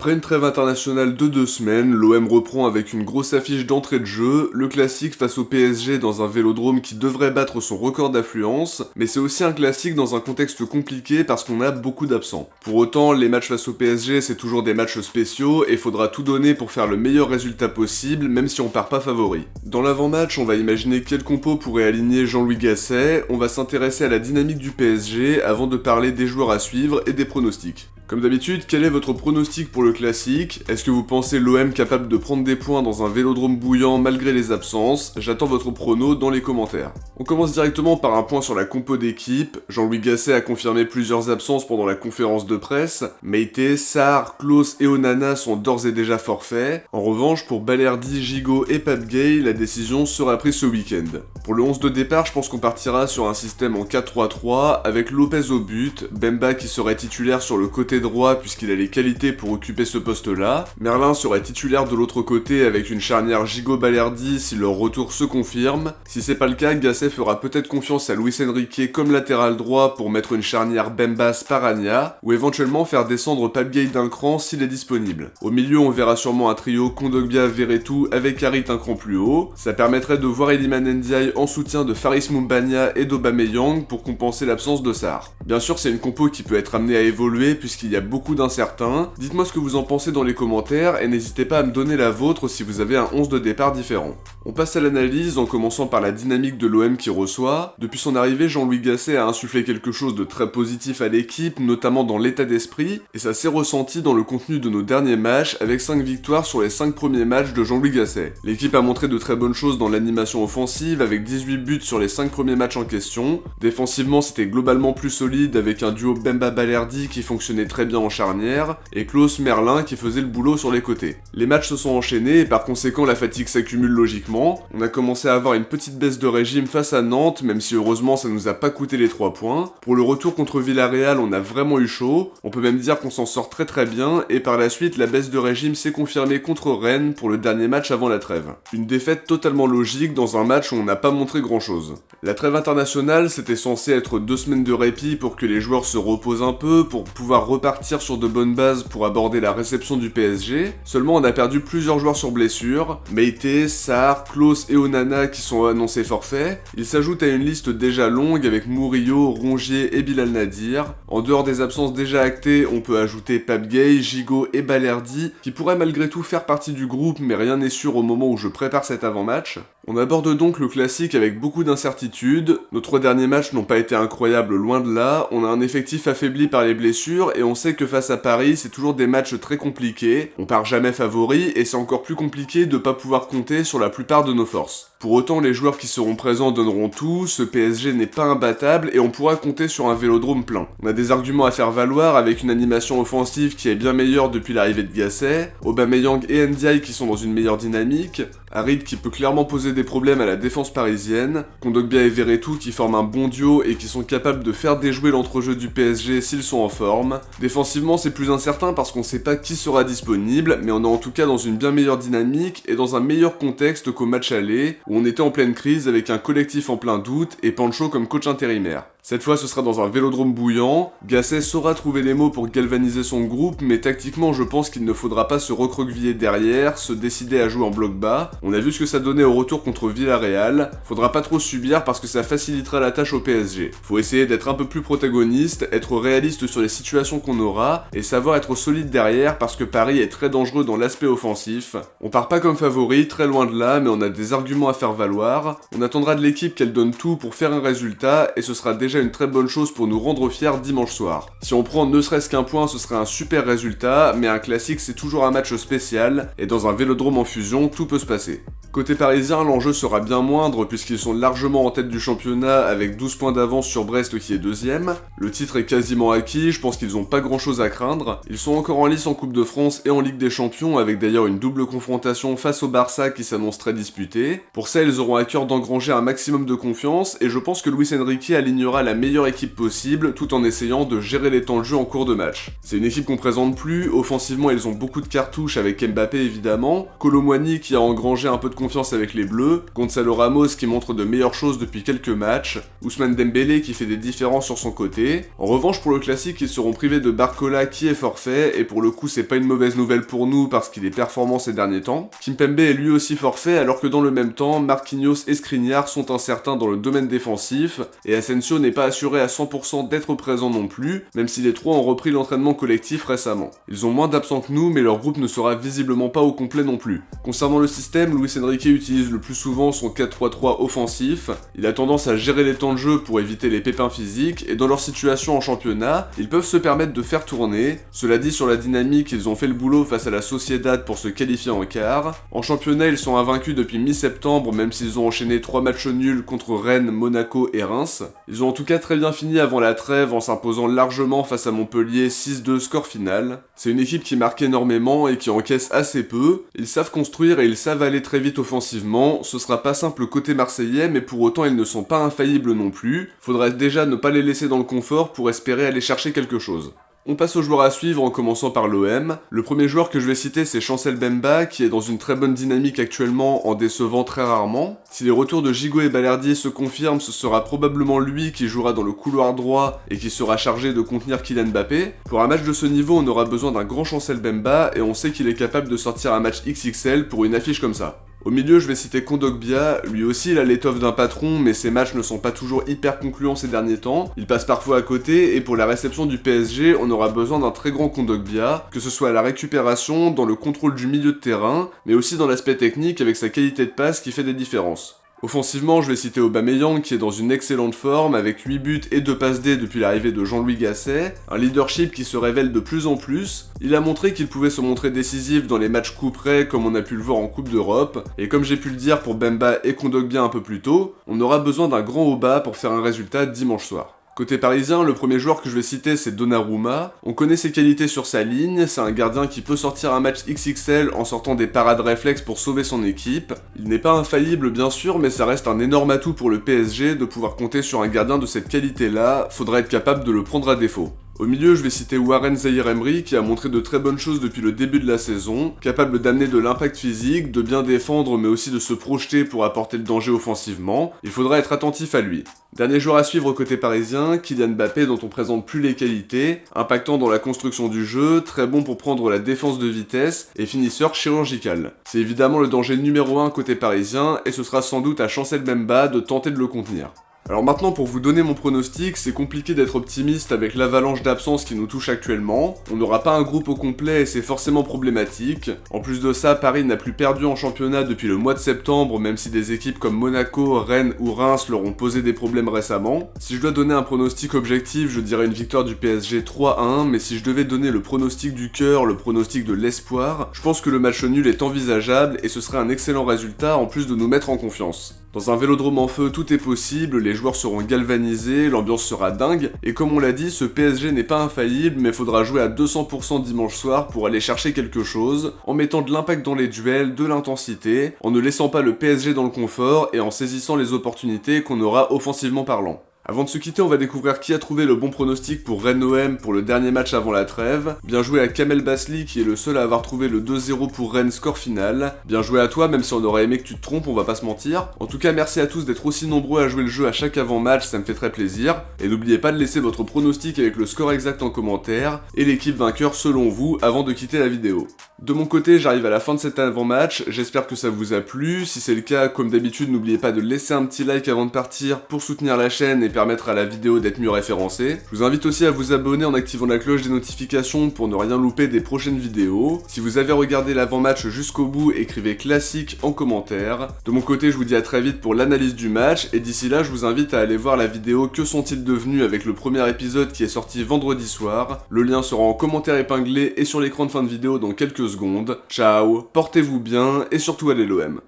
Après une trêve internationale de 2 semaines, l'OM reprend avec une grosse affiche d'entrée de jeu, le classique face au PSG dans un vélodrome qui devrait battre son record d'affluence, mais c'est aussi un classique dans un contexte compliqué parce qu'on a beaucoup d'absents. Pour autant, les matchs face au PSG c'est toujours des matchs spéciaux et faudra tout donner pour faire le meilleur résultat possible, même si on part pas favori. Dans l'avant-match, on va imaginer quel compo pourrait aligner Jean-Louis Gasset, on va s'intéresser à la dynamique du PSG avant de parler des joueurs à suivre et des pronostics. Comme d'habitude, quel est votre pronostic pour le classique? Est-ce que vous pensez l'OM capable de prendre des points dans un vélodrome bouillant malgré les absences? J'attends votre prono dans les commentaires. On commence directement par un point sur la compo d'équipe. Jean-Louis Gasset a confirmé plusieurs absences pendant la conférence de presse. Meïté, Sarr, Klose et Onana sont d'ores et déjà forfaits. En revanche, pour Balerdi, Gigot et Pape Gueye, la décision sera prise ce week-end. Pour le 11 de départ, je pense qu'on partira sur un système en 4-3-3 avec Lopez au but, Bemba qui serait titulaire sur le côté droit puisqu'il a les qualités pour occuper ce poste-là. Merlin serait titulaire de l'autre côté avec une charnière Gigot-Balerdi si leur retour se confirme. Si c'est pas le cas, Gasset fera peut-être confiance à Luis Enrique comme latéral droit pour mettre une charnière Bemba-Sparagna ou éventuellement faire descendre Pape Gueye d'un cran s'il est disponible. Au milieu, on verra sûrement un trio Kondogbia-Verretou avec Harit un cran plus haut. Ça permettrait de voir Iliman Ndiaye en soutien de Faris Moumbagna et d'Aubameyang pour compenser l'absence de Sarr. Bien sûr, c'est une compo qui peut être amenée à évoluer puisqu'il y a beaucoup d'incertains. Dites-moi ce que vous en pensez dans les commentaires et n'hésitez pas à me donner la vôtre si vous avez un 11 de départ différent. On passe à l'analyse en commençant par la dynamique de l'OM qui reçoit. Depuis son arrivée, Jean-Louis Gasset a insufflé quelque chose de très positif à l'équipe, notamment dans l'état d'esprit, et ça s'est ressenti dans le contenu de nos derniers matchs avec 5 victoires sur les 5 premiers matchs de Jean-Louis Gasset. L'équipe a montré de très bonnes choses dans l'animation offensive avec 18 buts sur les 5 premiers matchs en question. Défensivement, c'était globalement plus solide avec un duo Bemba-Balerdi qui fonctionnait très bien en charnière, et Klose Merlin qui faisait le boulot sur les côtés. Les matchs se sont enchaînés et par conséquent la fatigue s'accumule logiquement. On a commencé à avoir une petite baisse de régime face à Nantes, même si heureusement ça nous a pas coûté les 3 points. Pour le retour contre Villarreal, on a vraiment eu chaud, on peut même dire qu'on s'en sort très très bien, et par la suite la baisse de régime s'est confirmée contre Rennes pour le dernier match avant la trêve. Une défaite totalement logique dans un match où on n'a pas montré grand chose. La trêve internationale, c'était censé être 2 semaines de répit pour que les joueurs se reposent un peu, pour pouvoir repartir sur de bonnes bases pour aborder la réception du PSG. Seulement on a perdu plusieurs joueurs sur blessure, Meïté, Sarr, Klose et Onana qui sont annoncés forfaits. Il s'ajoute à une liste déjà longue avec Murillo, Rongier et Bilal Nadir. En dehors des absences déjà actées, on peut ajouter Pape Gueye, Gigot et Balerdi qui pourraient malgré tout faire partie du groupe, mais rien n'est sûr au moment où je prépare cet avant-match. On aborde donc le classique avec beaucoup d'incertitudes. Nos 3 derniers matchs n'ont pas été incroyables, loin de là. On a un effectif affaibli par les blessures et on sait que face à Paris, c'est toujours des matchs très compliqués. On part jamais favori et c'est encore plus compliqué de pas pouvoir compter sur la plupart de nos forces. Pour autant, les joueurs qui seront présents donneront tout, ce PSG n'est pas imbattable et on pourra compter sur un vélodrome plein. On a des arguments à faire valoir avec une animation offensive qui est bien meilleure depuis l'arrivée de Gasset, Aubameyang et Ndiaye qui sont dans une meilleure dynamique, Harit qui peut clairement poser des problèmes à la défense parisienne, Kondogbia et Verretou qui forment un bon duo et qui sont capables de faire déjouer l'entrejeu du PSG s'ils sont en forme. Défensivement, c'est plus incertain parce qu'on sait pas qui sera disponible, mais on est en tout cas dans une bien meilleure dynamique et dans un meilleur contexte qu'au match aller, où on était en pleine crise avec un collectif en plein doute et Pancho comme coach intérimaire. Cette fois, ce sera dans un vélodrome bouillant. Gasset saura trouver les mots pour galvaniser son groupe, mais tactiquement, je pense qu'il ne faudra pas se recroqueviller derrière, se décider à jouer en bloc bas. On a vu ce que ça donnait au retour contre Villarreal. Faudra pas trop subir parce que ça facilitera la tâche au PSG. Faut essayer d'être un peu plus protagoniste, être réaliste sur les situations qu'on aura, et savoir être solide derrière parce que Paris est très dangereux dans l'aspect offensif. On part pas comme favori, très loin de là, mais on a des arguments à faire valoir. On attendra de l'équipe qu'elle donne tout pour faire un résultat, et ce sera déjà une très bonne chose pour nous rendre fiers dimanche soir. Si on prend ne serait-ce qu'un point, ce serait un super résultat, mais un classique c'est toujours un match spécial, et dans un vélodrome en fusion, tout peut se passer. Côté parisien, l'enjeu sera bien moindre puisqu'ils sont largement en tête du championnat avec 12 points d'avance sur Brest qui est deuxième. Le titre est quasiment acquis, je pense qu'ils ont pas grand chose à craindre. Ils sont encore en lice en Coupe de France et en Ligue des Champions avec d'ailleurs une double confrontation face au Barça qui s'annonce très disputée. Pour ça, ils auront à cœur d'engranger un maximum de confiance et je pense que Luis Enrique alignera la meilleure équipe possible tout en essayant de gérer les temps de jeu en cours de match. C'est une équipe qu'on présente plus, offensivement ils ont beaucoup de cartouches avec Mbappé évidemment, Kolo Muani qui a engrangé un peu de confiance avec les Bleus, Gonzalo Ramos qui montre de meilleures choses depuis quelques matchs, Ousmane Dembélé qui fait des différences sur son côté. En revanche pour le classique ils seront privés de Barcola qui est forfait, et pour le coup c'est pas une mauvaise nouvelle pour nous parce qu'il est performant ces derniers temps. Kimpembe est lui aussi forfait alors que dans le même temps, Marquinhos et Skriniar sont incertains dans le domaine défensif, et Asensio n'est pas assuré à 100% d'être présent non plus, même si les trois ont repris l'entraînement collectif récemment. Ils ont moins d'absents que nous, mais leur groupe ne sera visiblement pas au complet non plus. Concernant le système, Luis Enrique utilise le plus souvent son 4-3-3 offensif. Il a tendance à gérer les temps de jeu pour éviter les pépins physiques, et dans leur situation en championnat, ils peuvent se permettre de faire tourner. Cela dit, sur la dynamique, ils ont fait le boulot face à la Sociedad pour se qualifier en quart. En championnat, ils sont invaincus depuis mi-septembre, même s'ils ont enchaîné 3 matchs nuls contre Rennes, Monaco et Reims. Ils ont en tout cas très bien fini avant la trêve en s'imposant largement face à Montpellier 6-2 score final. C'est une équipe qui marque énormément et qui encaisse assez peu. Ils savent construire et ils savent aller très vite offensivement. Ce sera pas simple côté marseillais, mais pour autant ils ne sont pas infaillibles non plus. Faudrait déjà ne pas les laisser dans le confort pour espérer aller chercher quelque chose. On passe aux joueurs à suivre en commençant par l'OM. Le premier joueur que je vais citer c'est Chancel Mbemba qui est dans une très bonne dynamique actuellement en décevant très rarement. Si les retours de Gigot et Balerdi se confirment, ce sera probablement lui qui jouera dans le couloir droit et qui sera chargé de contenir Kylian Mbappé. Pour un match de ce niveau on aura besoin d'un grand Chancel Mbemba et on sait qu'il est capable de sortir un match XXL pour une affiche comme ça. Au milieu, je vais citer Kondogbia, lui aussi il a l'étoffe d'un patron, mais ses matchs ne sont pas toujours hyper concluants ces derniers temps, il passe parfois à côté, et pour la réception du PSG, on aura besoin d'un très grand Kondogbia, que ce soit à la récupération, dans le contrôle du milieu de terrain, mais aussi dans l'aspect technique avec sa qualité de passe qui fait des différences. Offensivement, je vais citer Aubameyang qui est dans une excellente forme avec 8 buts et 2 passes D depuis l'arrivée de Jean-Louis Gasset, un leadership qui se révèle de plus en plus. Il a montré qu'il pouvait se montrer décisif dans les matchs coup près comme on a pu le voir en Coupe d'Europe, et comme j'ai pu le dire pour Bemba et Kondogbia un peu plus tôt, on aura besoin d'un grand Oba pour faire un résultat dimanche soir. Côté parisien, le premier joueur que je vais citer c'est Donnarumma. On connaît ses qualités sur sa ligne, c'est un gardien qui peut sortir un match XXL en sortant des parades réflexes pour sauver son équipe. Il n'est pas infaillible bien sûr, mais ça reste un énorme atout pour le PSG de pouvoir compter sur un gardien de cette qualité-là, faudra être capable de le prendre à défaut. Au milieu, je vais citer Warren Zaïre-Emery qui a montré de très bonnes choses depuis le début de la saison, capable d'amener de l'impact physique, de bien défendre mais aussi de se projeter pour apporter le danger offensivement. Il faudra être attentif à lui. Dernier joueur à suivre côté parisien, Kylian Mbappé dont on présente plus les qualités, impactant dans la construction du jeu, très bon pour prendre la défense de vitesse et finisseur chirurgical. C'est évidemment le danger numéro 1 côté parisien et ce sera sans doute à Chancel Mbemba de tenter de le contenir. Alors maintenant pour vous donner mon pronostic, c'est compliqué d'être optimiste avec l'avalanche d'absence qui nous touche actuellement. On n'aura pas un groupe au complet et c'est forcément problématique. En plus de ça, Paris n'a plus perdu en championnat depuis le mois de septembre, même si des équipes comme Monaco, Rennes ou Reims leur ont posé des problèmes récemment. Si je dois donner un pronostic objectif, je dirais une victoire du PSG 3-1, mais si je devais donner le pronostic du cœur, le pronostic de l'espoir, je pense que le match nul est envisageable et ce serait un excellent résultat en plus de nous mettre en confiance. Dans un vélodrome en feu, tout est possible, les joueurs seront galvanisés, l'ambiance sera dingue, et comme on l'a dit, ce PSG n'est pas infaillible, mais faudra jouer à 200% dimanche soir pour aller chercher quelque chose, en mettant de l'impact dans les duels, de l'intensité, en ne laissant pas le PSG dans le confort, et en saisissant les opportunités qu'on aura offensivement parlant. Avant de se quitter, on va découvrir qui a trouvé le bon pronostic pour Rennes-OM pour le dernier match avant la trêve. Bien joué à Kamel Basli qui est le seul à avoir trouvé le 2-0 pour Rennes score final. Bien joué à toi, même si on aurait aimé que tu te trompes, on va pas se mentir. En tout cas, merci à tous d'être aussi nombreux à jouer le jeu à chaque avant-match, ça me fait très plaisir. Et n'oubliez pas de laisser votre pronostic avec le score exact en commentaire et l'équipe vainqueur selon vous avant de quitter la vidéo. De mon côté, j'arrive à la fin de cet avant-match, j'espère que ça vous a plu. Si c'est le cas, comme d'habitude, n'oubliez pas de laisser un petit like avant de partir pour soutenir la chaîne et permettre à la vidéo d'être mieux référencée. Je vous invite aussi à vous abonner en activant la cloche des notifications pour ne rien louper des prochaines vidéos. Si vous avez regardé l'avant-match jusqu'au bout, écrivez classique en commentaire. De mon côté, je vous dis à très vite pour l'analyse du match, et d'ici là, je vous invite à aller voir la vidéo Que sont-ils devenus avec le premier épisode qui est sorti vendredi soir. Le lien sera en commentaire épinglé et sur l'écran de fin de vidéo dans quelques secondes. Ciao, portez-vous bien et surtout allez l'OM.